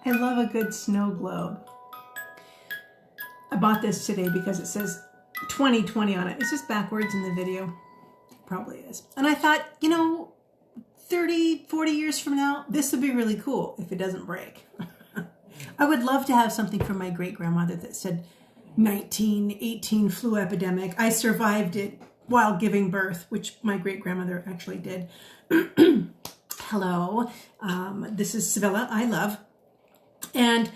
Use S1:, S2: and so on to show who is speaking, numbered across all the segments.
S1: I love a good snow globe. I bought this today because it says 2020 on it. It's just backwards in the video. It probably is. And I thought, 30, 40 years from now, this would be really cool if it doesn't break. I would love to have something from my great-grandmother that said 1918 flu epidemic. I survived it while giving birth, which my great-grandmother actually did. Hello, this is Sevilla, I love. And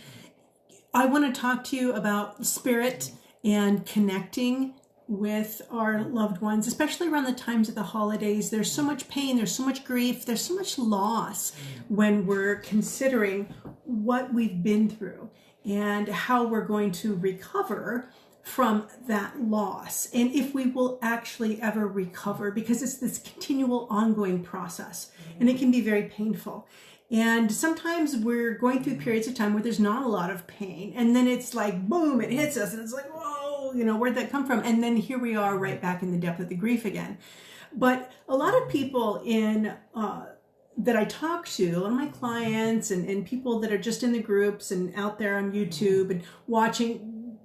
S1: I want to talk to you about spirit and connecting with our loved ones, especially around the times of the holidays. There's so much pain, there's so much grief, there's so much loss when we're considering what we've been through and how we're going to recover from that loss, and if we will actually ever recover, because it's this continual ongoing process and it can be very painful. And sometimes we're going through periods of time where there's not a lot of pain, and then it's like boom, it hits us and it's like, whoa, where'd that come from? And then here we are right back in the depth of the grief again. But a lot of people that I talk to, a lot of my clients and people that are just in the groups and out there on YouTube and watching,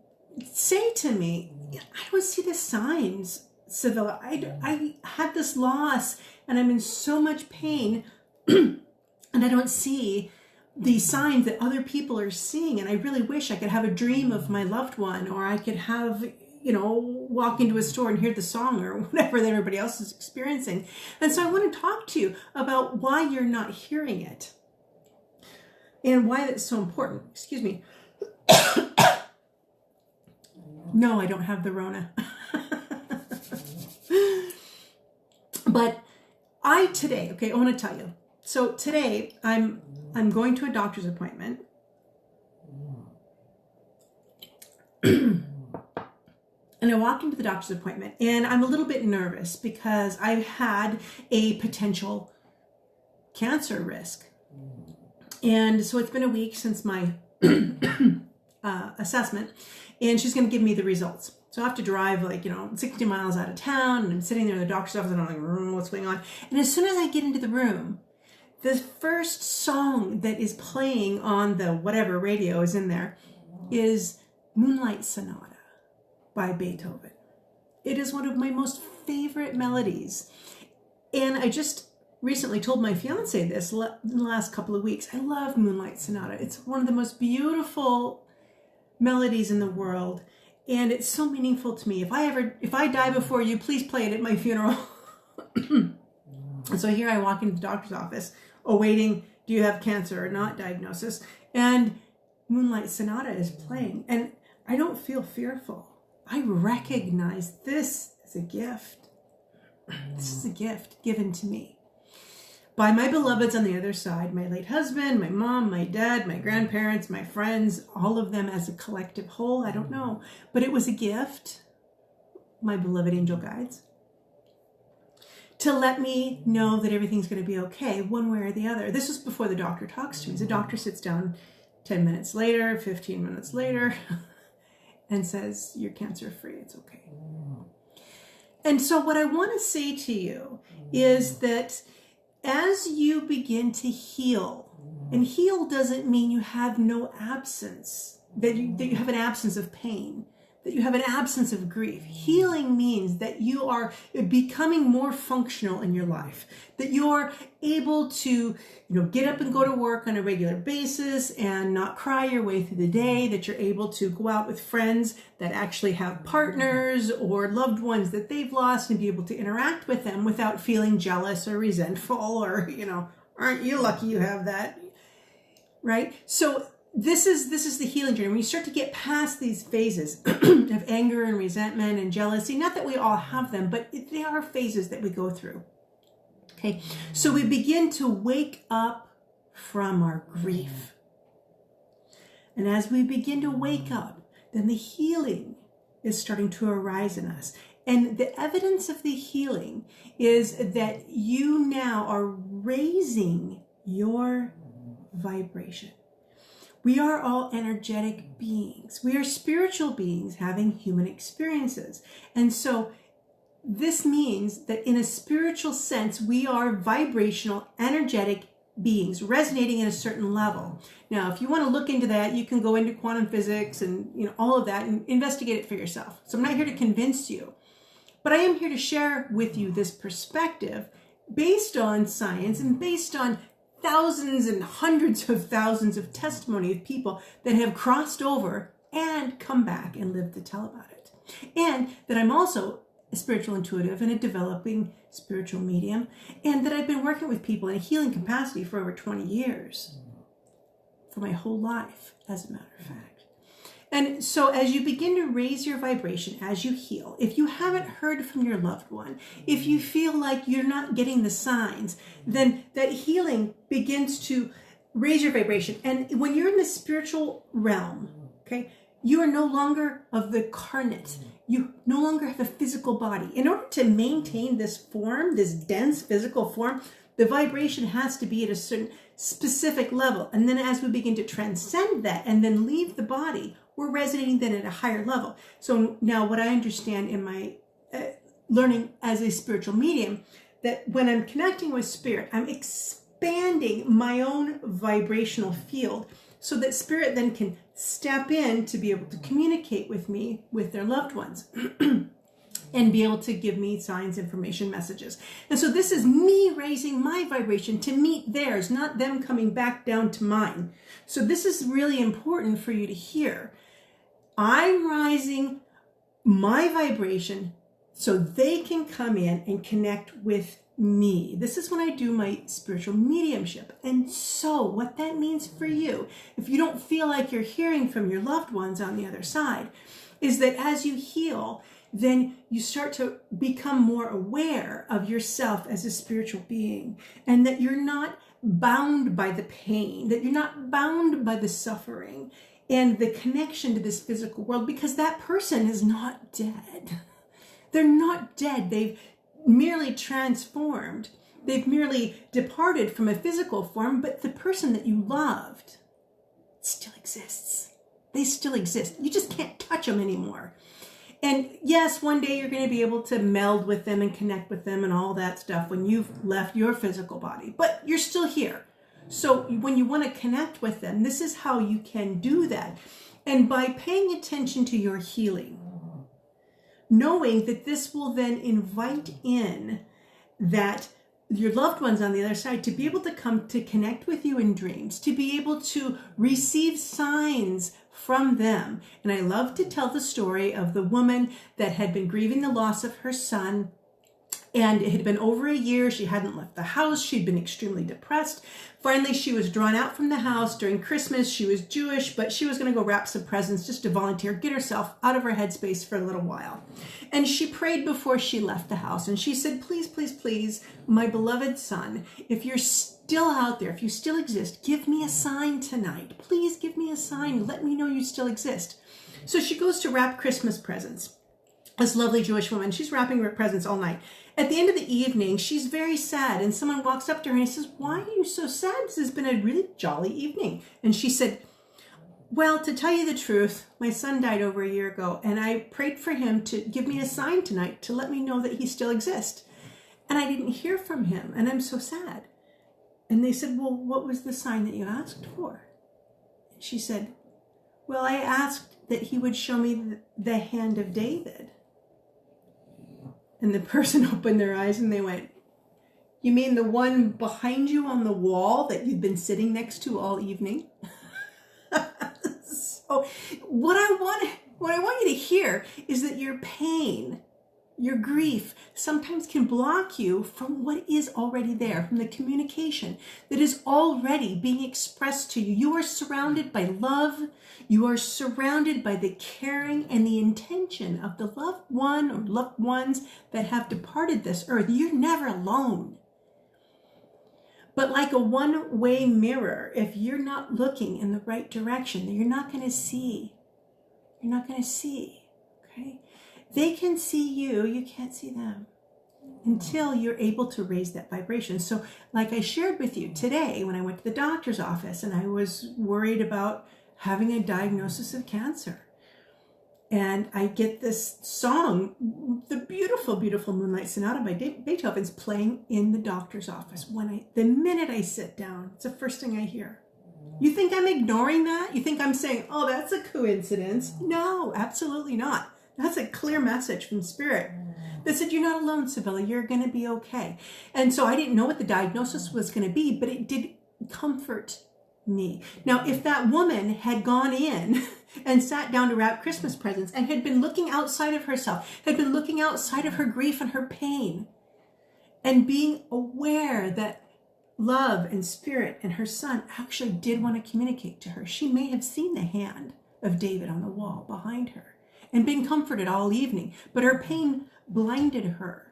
S1: say to me, I don't see the signs, Sevilla. I had this loss and I'm in so much pain and I don't see the signs that other people are seeing. And I really wish I could have a dream of my loved one, or I could have, walk into a store and hear the song or whatever that everybody else is experiencing. And so I want to talk to you about why you're not hearing it and why that's so important. Excuse me. No, I don't have the Rona. But I want to tell you. So today I'm going to a doctor's appointment. And I walk into the doctor's appointment and I'm a little bit nervous because I've had a potential cancer risk. And so it's been a week since my assessment, and she's going to give me the results. So I have to drive 60 miles out of town, and I'm sitting there in the doctor's office and I'm like, what's going on? And as soon as I get into the room, the first song that is playing on the whatever radio is in there is Moonlight Sonata by Beethoven. It is one of my most favorite melodies. And I just recently told my fiance this in the last couple of weeks. I love Moonlight Sonata. It's one of the most beautiful melodies in the world, and it's so meaningful to me. If I die before you, please play it at my funeral. And so here I walk into the doctor's office awaiting, do you have cancer or not diagnosis, and Moonlight Sonata is playing, and I don't feel fearful. I recognize this as a gift. This is a gift given to me by my beloveds on the other side, my late husband, my mom, my dad, my grandparents, my friends, all of them as a collective whole. I don't know, but it was a gift, my beloved angel guides, to let me know that everything's going to be okay one way or the other. This was before the doctor talks to me. The doctor sits down 10 minutes later, 15 minutes later, and says, you're cancer free, it's okay. And so what I want to say to you is that as you begin to heal, and heal doesn't mean you have no absence, that you have an absence of pain, that you have an absence of grief. Healing means that you are becoming more functional in your life, that you're able to, get up and go to work on a regular basis and not cry your way through the day, that you're able to go out with friends that actually have partners or loved ones that they've lost and be able to interact with them without feeling jealous or resentful or, aren't you lucky you have that, right? So this is the healing journey. When you start to get past these phases of anger and resentment and jealousy, not that we all have them, but they are phases that we go through. Okay, so we begin to wake up from our grief. And as we begin to wake up, then the healing is starting to arise in us. And the evidence of the healing is that you now are raising your vibration. We are all energetic beings. We are spiritual beings having human experiences. And so this means that in a spiritual sense, we are vibrational, energetic beings resonating at a certain level. Now, if you want to look into that, you can go into quantum physics and all of that and investigate it for yourself. So I'm not here to convince you, but I am here to share with you this perspective based on science and based on thousands and hundreds of thousands of testimony of people that have crossed over and come back and lived to tell about it. And that I'm also a spiritual intuitive and a developing spiritual medium, and that I've been working with people in a healing capacity for over 20 years, for my whole life, as a matter of fact. And so as you begin to raise your vibration, as you heal, if you haven't heard from your loved one, if you feel like you're not getting the signs, then that healing begins to raise your vibration. And when you're in the spiritual realm, okay, you are no longer of the carnate. You no longer have a physical body. In order to maintain this form, this dense physical form, the vibration has to be at a certain specific level. And then as we begin to transcend that and then leave the body, we're resonating then at a higher level. So now what I understand in my learning as a spiritual medium, that when I'm connecting with spirit, I'm expanding my own vibrational field so that spirit then can step in to be able to communicate with me, with their loved ones, and be able to give me signs, information, messages. And so this is me raising my vibration to meet theirs, not them coming back down to mine. So this is really important for you to hear. I'm rising my vibration so they can come in and connect with me. This is when I do my spiritual mediumship. And so what that means for you, if you don't feel like you're hearing from your loved ones on the other side, is that as you heal, then you start to become more aware of yourself as a spiritual being, and that you're not bound by the pain, that you're not bound by the suffering and the connection to this physical world, because that person is not dead. They're not dead. They've merely transformed. They've merely departed from a physical form, but the person that you loved still exists. They still exist. You just can't touch them anymore. And yes, one day you're going to be able to meld with them and connect with them and all that stuff when you've left your physical body, but you're still here. So when you want to connect with them, this is how you can do that. And by paying attention to your healing, knowing that this will then invite in that your loved ones on the other side to be able to come to connect with you in dreams, to be able to receive signs from them. And I love to tell the story of the woman that had been grieving the loss of her son, and it had been over a year. She hadn't left the house. She'd been extremely depressed. Finally, she was drawn out from the house during Christmas. She was Jewish, but she was going to go wrap some presents just to volunteer, get herself out of her headspace for a little while. And she prayed before she left the house. And she said, please, please, please, my beloved son, if you're still out there, if you still exist, give me a sign tonight. Please give me a sign. Let me know you still exist. So she goes to wrap Christmas presents. This lovely Jewish woman, she's wrapping her presents all night. At the end of the evening, she's very sad, and someone walks up to her and says, why are you so sad? This has been a really jolly evening. And she said, well, to tell you the truth, my son died over a year ago, and I prayed for him to give me a sign tonight to let me know that he still exists. And I didn't hear from him, and I'm so sad. And they said, well, what was the sign that you asked for? And she said, well, I asked that he would show me the hand of David. And the person opened their eyes and they went, you mean the one behind you on the wall that you've been sitting next to all evening? So what I want you to hear is that your pain, your grief sometimes can block you from what is already there, from the communication that is already being expressed to you. You are surrounded by love. You are surrounded by the caring and the intention of the loved one or loved ones that have departed this earth. You're never alone. But like a one-way mirror, if you're not looking in the right direction, you're not going to see. You're not going to see, okay? They can see you, you can't see them until you're able to raise that vibration. So like I shared with you today when I went to the doctor's office and I was worried about having a diagnosis of cancer. And I get this song, the beautiful, beautiful Moonlight Sonata by Beethoven's playing in the doctor's office. The minute I sit down, it's the first thing I hear. You think I'm ignoring that? You think I'm saying, oh, that's a coincidence? No, absolutely not. That's a clear message from Spirit that said, you're not alone, Sevilla. You're going to be okay. And so I didn't know what the diagnosis was going to be, but it did comfort me. Now, if that woman had gone in and sat down to wrap Christmas presents and had been looking outside of herself, had been looking outside of her grief and her pain, and being aware that love and Spirit and her son actually did want to communicate to her, she may have seen the hand of David on the wall behind her and been comforted all evening, but her pain blinded her.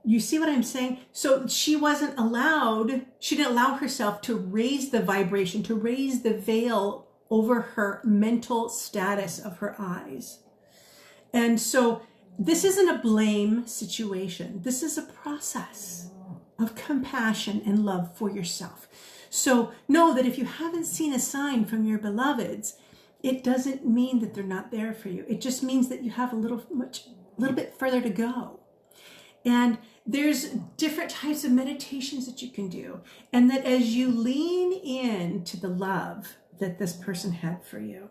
S1: You see what I'm saying? So she didn't allow herself to raise the vibration, to raise the veil over her mental status of her eyes. And so this isn't a blame situation. This is a process of compassion and love for yourself. So know that if you haven't seen a sign from your beloveds, it doesn't mean that they're not there for you. It just means that you have a little bit further to go. And there's different types of meditations that you can do. And that as you lean into the love that this person had for you,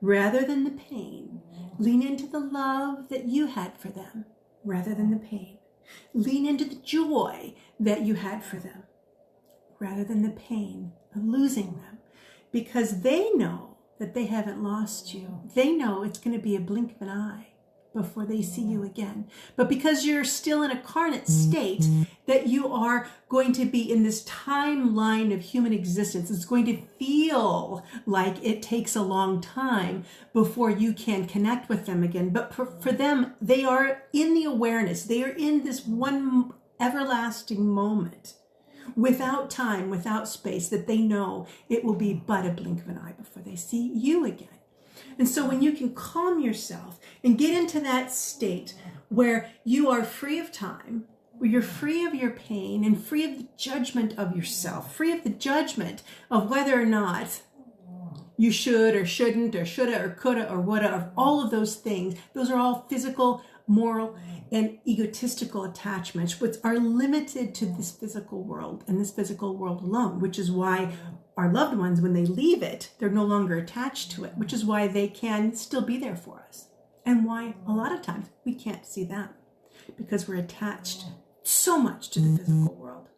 S1: rather than the pain, lean into the love that you had for them, rather than the pain. Lean into the joy that you had for them, rather than the pain of losing them. Because they know that they haven't lost you. They know it's going to be a blink of an eye before they see you again. But because you're still in a carnate state, that you are going to be in this timeline of human existence, it's going to feel like it takes a long time before you can connect with them again. But for them, they are in the awareness. They are in this one everlasting moment, without time, without space, that they know it will be but a blink of an eye before they see you again. And so when you can calm yourself and get into that state where you are free of time, where you're free of your pain and free of the judgment of yourself, free of the judgment of whether or not you should or shouldn't or shoulda or coulda or woulda, or all of those things, those are all physical, moral, and egotistical attachments, which are limited to this physical world and this physical world alone, which is why our loved ones, when they leave it, they're no longer attached to it, which is why they can still be there for us. And why a lot of times we can't see them, because we're attached so much to the physical world.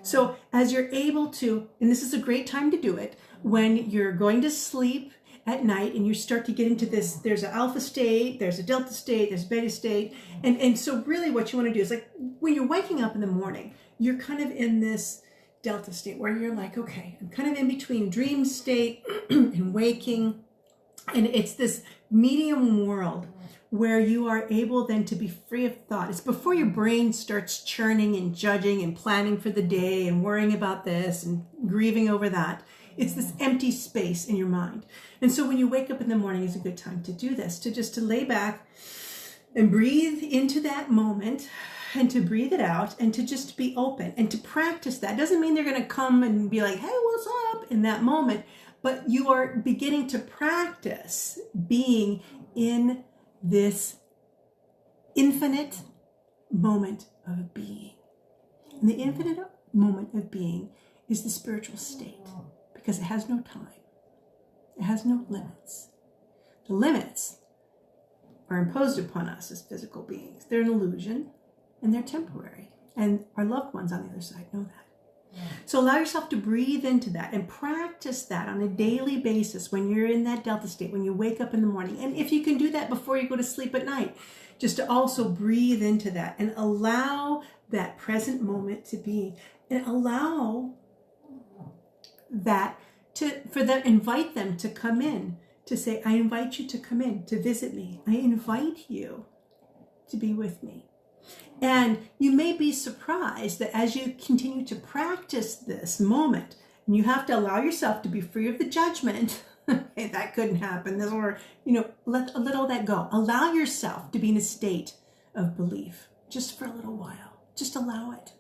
S1: So as you're able to, and this is a great time to do it, when you're going to sleep at night and you start to get into this, there's an alpha state, there's a delta state, there's a beta state. And so really what you want to do is, like, when you're waking up in the morning, you're kind of in this delta state where you're like, okay, I'm kind of in between dream state and waking. And it's this medium world where you are able then to be free of thought. It's before your brain starts churning and judging and planning for the day and worrying about this and grieving over that. It's this empty space in your mind. And so when you wake up in the morning is a good time to do this, to lay back and breathe into that moment and to breathe it out and to just be open and to practice that. It doesn't mean they're going to come and be like, hey, what's up in that moment, but you are beginning to practice being in this infinite moment of being. And the infinite moment of being is the spiritual state, because it has no time. It has no limits. The limits are imposed upon us as physical beings. They're an illusion and they're temporary. And our loved ones on the other side know that. So allow yourself to breathe into that and practice that on a daily basis when you're in that delta state, when you wake up in the morning. And if you can do that before you go to sleep at night, just to also breathe into that and allow that present moment to be, and allow that invite them to come in, to say, I invite you to come in, to visit me. I invite you to be with me. And you may be surprised that as you continue to practice this moment, and you have to allow yourself to be free of the judgment, okay, that couldn't happen, or, let all that go. Allow yourself to be in a state of belief just for a little while. Just allow it.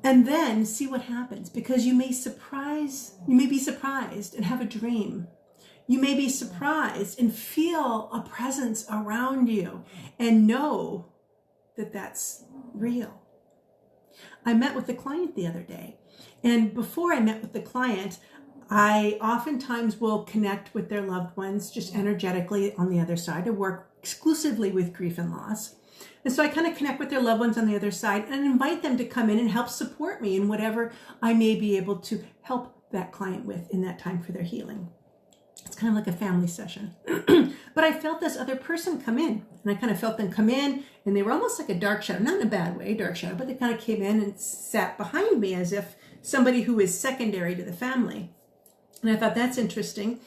S1: And then see what happens, because you may be surprised and have a dream. You may be surprised and feel a presence around you and know that that's real. I met with a client the other day, and before I met with the client, I oftentimes will connect with their loved ones just energetically on the other side. I work exclusively with grief and loss. And so I kind of connect with their loved ones on the other side and invite them to come in and help support me in whatever I may be able to help that client with in that time for their healing. It's kind of like a family session. But I felt this other person come in, and I kind of felt them come in, and they were almost like a dark shadow, not in a bad way, dark shadow, but they kind of came in and sat behind me as if somebody who is secondary to the family. And I thought, that's interesting.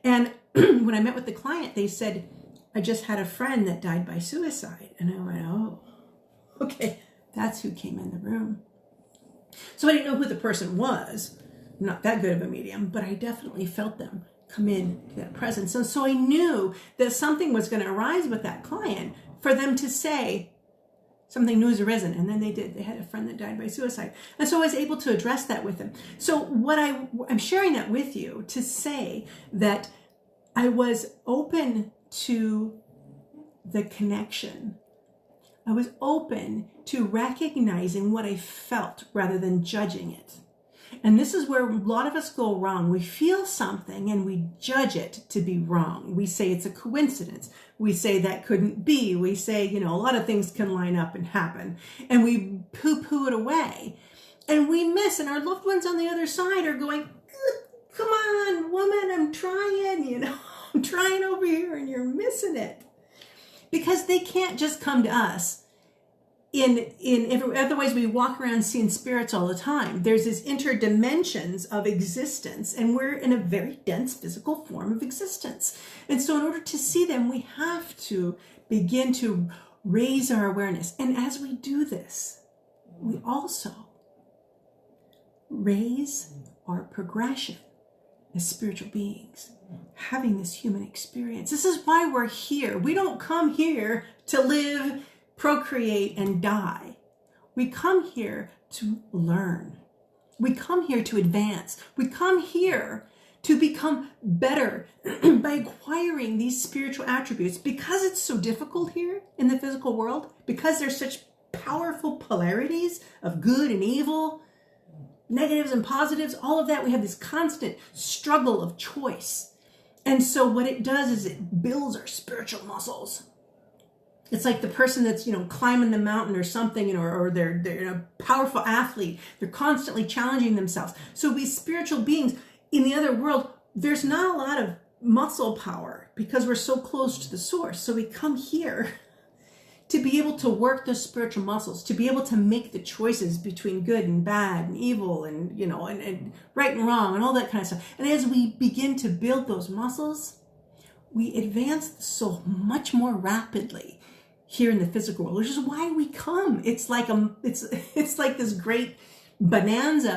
S1: And when I met with the client, they said, I just had a friend that died by suicide. And I went, oh, okay, that's who came in the room. So I didn't know who the person was. I'm not that good of a medium, but I definitely felt them come in to that presence. And so I knew that something was going to arise with that client for them to say, something new has arisen. And then they did. They had a friend that died by suicide. And so I was able to address that with them. So what I'm sharing that with you to say that I was open to the connection. I was open to recognizing what I felt rather than judging it. And this is where a lot of us go wrong. We feel something and we judge it to be wrong. We say it's a coincidence. We say that couldn't be. We say, a lot of things can line up and happen. And we poo-poo it away. And we miss. And our loved ones on the other side are going, come on, woman, I'm trying, I'm trying over here and you're missing it. Because they can't just come to us. Otherwise we walk around seeing spirits all the time. There's these interdimensions of existence, and we're in a very dense physical form of existence. And so in order to see them, we have to begin to raise our awareness. And as we do this, we also raise our progression as spiritual beings, having this human experience. This is why we're here. We don't come here to live, procreate, and die. We come here to learn. We come here to advance. We come here to become better by acquiring these spiritual attributes. Because it's so difficult here in the physical world, because there's such powerful polarities of good and evil, negatives and positives, all of that, we have this constant struggle of choice. And so what it does is it builds our spiritual muscles. It's like the person that's, climbing the mountain or something, or they're a powerful athlete. They're constantly challenging themselves. So we spiritual beings in the other world, there's not a lot of muscle power because we're so close to the source. So we come here to be able to work those spiritual muscles, to be able to make the choices between good and bad and evil and, and right and wrong and all that kind of stuff. And as we begin to build those muscles, we advance the soul much more rapidly here in the physical world, which is why we come. It's like it's like this great bonanza